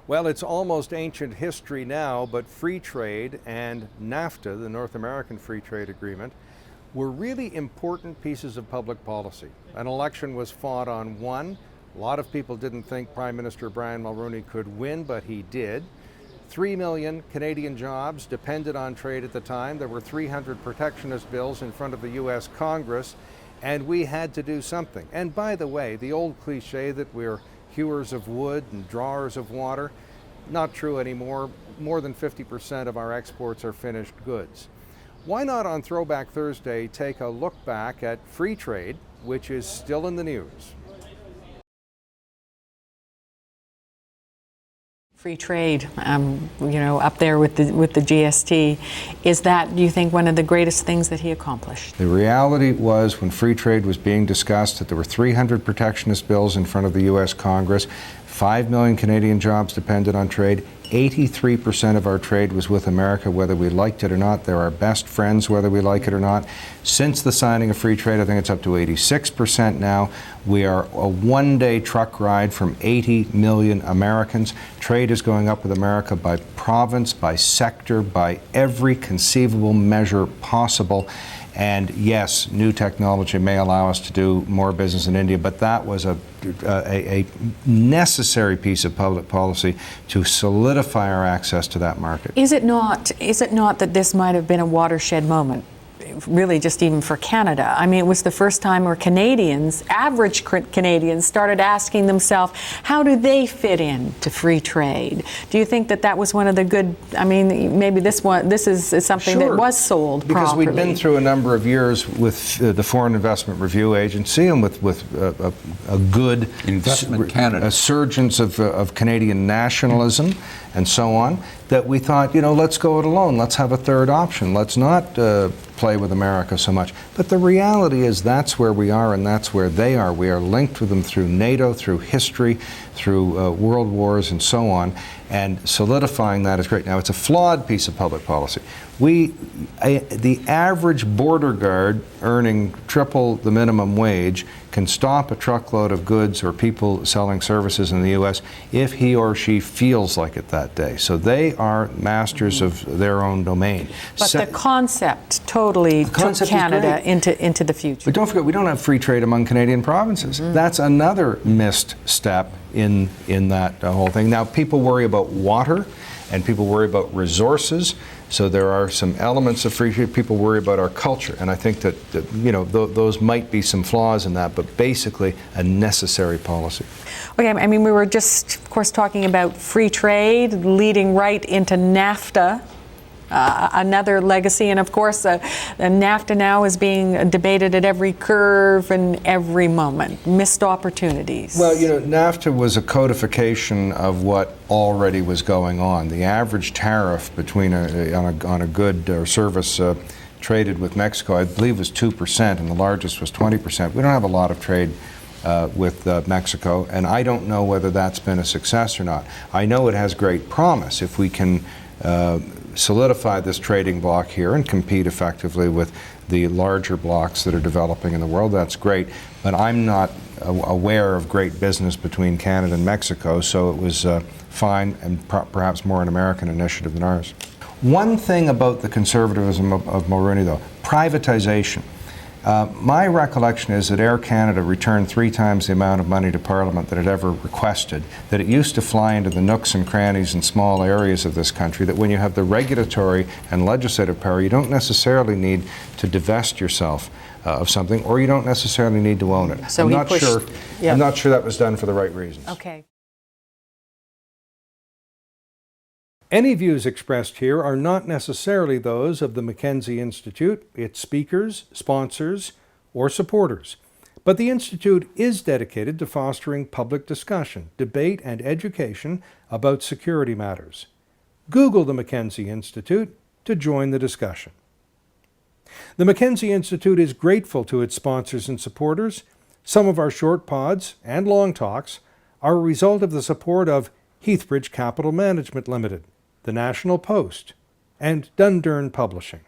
Well, it's almost ancient history now, but free trade and NAFTA, the North American Free Trade Agreement, were really important pieces of public policy. An election was fought on one. A lot of people didn't think Prime Minister Brian Mulroney could win, but he did. 3 million Canadian jobs depended on trade at the time. There were 300 protectionist bills in front of the U.S. Congress, and we had to do something. And by the way, the old cliche that we're hewers of wood and drawers of water, not true anymore. More than 50% of our exports are finished goods. Why not on Throwback Thursday take a look back at free trade, which is still in the news? Free trade, up there with the GST. Is that, do you think, one of the greatest things that he accomplished? The reality was, when free trade was being discussed, that there were 300 protectionist bills in front of the U.S. Congress. 5 million Canadian jobs depended on trade. 83% of our trade was with America, whether we liked it or not. They're our best friends, whether we like it or not. Since the signing of free trade, I think it's up to 86% now. We are a one-day truck ride from 80 million Americans. Trade is going up with America by province, by sector, by every conceivable measure possible. And yes, new technology may allow us to do more business in India, but that was a necessary piece of public policy to solidify our access to that market. Is it not that this might have been a watershed moment, really, just even for Canada? I mean, it was the first time where Canadians, average Canadians, started asking themselves, how do they fit in to free trade? Do you think that was one of the good, I mean, maybe this is something Sure, that was sold because properly? We've been through a number of years with the Foreign Investment Review Agency and with a good Investment Canada, a surgence of Canadian nationalism and so on, that we thought, let's go it alone. Let's have a third option. Let's not play with America so much. But the reality is that's where we are and that's where they are. We are linked with them through NATO, through history, through world wars and so on. And solidifying that is great. Now, it's a flawed piece of public policy. The average border guard earning triple the minimum wage can stop a truckload of goods or people selling services in the U.S. if he or she feels like it that day. So they are masters of their own domain. But the concept totally took Canada into the future. But don't forget, we don't have free trade among Canadian provinces. That's another missed step in that whole thing. Now, people worry about water and people worry about resources. So there are some elements of free trade. People worry about our culture, and I think that those might be some flaws in that, but basically a necessary policy. Okay, I mean, we were just, of course, talking about free trade leading right into NAFTA. Another legacy, and of course NAFTA now is being debated at every curve and every moment. Missed opportunities. Well, NAFTA was a codification of what already was going on. The average tariff between on a good or service traded with Mexico, I believe, was 2%, and the largest was 20%. We don't have a lot of trade with Mexico, and I don't know whether that's been a success or not. I know it has great promise if we can solidify this trading bloc here and compete effectively with the larger blocs that are developing in the world. That's great, but I'm not aware of great business between Canada and Mexico, so it was fine and perhaps more an American initiative than ours. One thing about the conservatism of Mulroney, though, privatization. My recollection is that Air Canada returned 3 times the amount of money to Parliament that it ever requested, that it used to fly into the nooks and crannies and small areas of this country, that when you have the regulatory and legislative power, you don't necessarily need to divest yourself of something, or you don't necessarily need to own it. So I'm not sure that was done for the right reasons. Okay. Any views expressed here are not necessarily those of the Mackenzie Institute, its speakers, sponsors, or supporters. But the Institute is dedicated to fostering public discussion, debate, and education about security matters. Google the Mackenzie Institute to join the discussion. The Mackenzie Institute is grateful to its sponsors and supporters. Some of our short pods and long talks are a result of the support of Heathbridge Capital Management Limited, the National Post, and Dundurn Publishing.